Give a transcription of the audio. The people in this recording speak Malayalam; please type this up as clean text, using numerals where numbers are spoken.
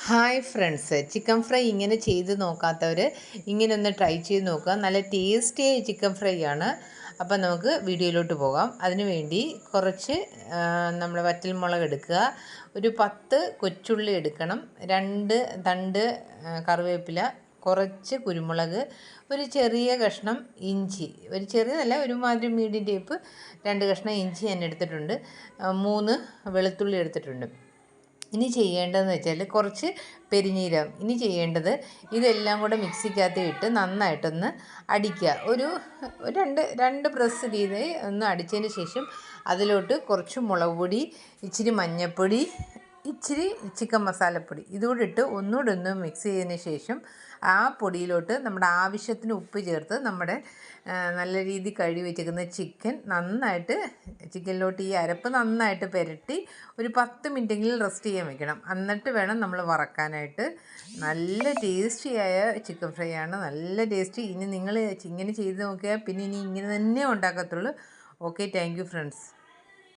ഹായ് ഫ്രണ്ട്സ്, ചിക്കൻ ഫ്രൈ ഇങ്ങനെ ചെയ്ത് നോക്കാത്തവർ ഇങ്ങനെ ഒന്ന് ട്രൈ ചെയ്ത് നോക്കുക. നല്ല ടേസ്റ്റിയായ ചിക്കൻ ഫ്രൈ ആണ്. അപ്പം നമുക്ക് വീഡിയോയിലോട്ട് പോകാം. അതിനു വേണ്ടി കുറച്ച് നമ്മൾ വറ്റൽമുളക് എടുക്കുക, ഒരു 10 കൊച്ചുള്ളി എടുക്കണം, 2 തണ്ട് കറിവേപ്പില, കുറച്ച് കുരുമുളക്, ഒരു ചെറിയ കഷ്ണം ഇഞ്ചി, ഒരു ചെറിയതല്ല ഒരുമാതിരി മീഡിയം ടൈപ്പ് 2 കഷ്ണം ഇഞ്ചി ഞാൻ എടുത്തിട്ടുണ്ട്, 3 വെളുത്തുള്ളി എടുത്തിട്ടുണ്ട്. ഇനി ചെയ്യേണ്ടതെന്ന് വെച്ചാൽ കുറച്ച് പെരിഞ്ജീരകം. ഇനി ചെയ്യേണ്ടത് ഇതെല്ലാം കൂടെ മിക്സിക്കകത്ത് ഇട്ട് നന്നായിട്ടൊന്ന് അടിക്കുക. ഒരു രണ്ട് പ്രസ് ചെയ്ത് ഒന്ന് അടിച്ചതിന് ശേഷം അതിലോട്ട് കുറച്ച് മുളക് പൊടി, ഇച്ചിരി മഞ്ഞൾപ്പൊടി, ഇച്ചിരി ചിക്കൻ മസാലപ്പൊടി ഇതുകൂടെ ഇട്ട് ഒന്നുകൂടെ ഒന്ന് മിക്സ് ചെയ്തതിന് ശേഷം ആ പൊടിയിലോട്ട് നമ്മുടെ ആവശ്യത്തിന് ഉപ്പ് ചേർത്ത് നമ്മുടെ നല്ല രീതിയിൽ കഴുകി വെച്ചിരിക്കുന്ന ചിക്കനിലോട്ട് ഈ അരപ്പ് നന്നായിട്ട് പുരട്ടി ഒരു 10 മിനിറ്റെങ്കിലും റെസ്റ്റ് ചെയ്യാൻ വെക്കണം. എന്നിട്ട് വേണം നമ്മൾ വറക്കാനായിട്ട്. നല്ല ടേസ്റ്റിയായ ചിക്കൻ ഫ്രൈ ആണ്, നല്ല ടേസ്റ്റി. ഇനി നിങ്ങൾ ഇങ്ങനെ ചെയ്ത് നോക്കിയാൽ പിന്നെ ഇനി ഇങ്ങനെ തന്നെ ഉണ്ടാക്കത്തുള്ളൂ. Okay, thank you friends.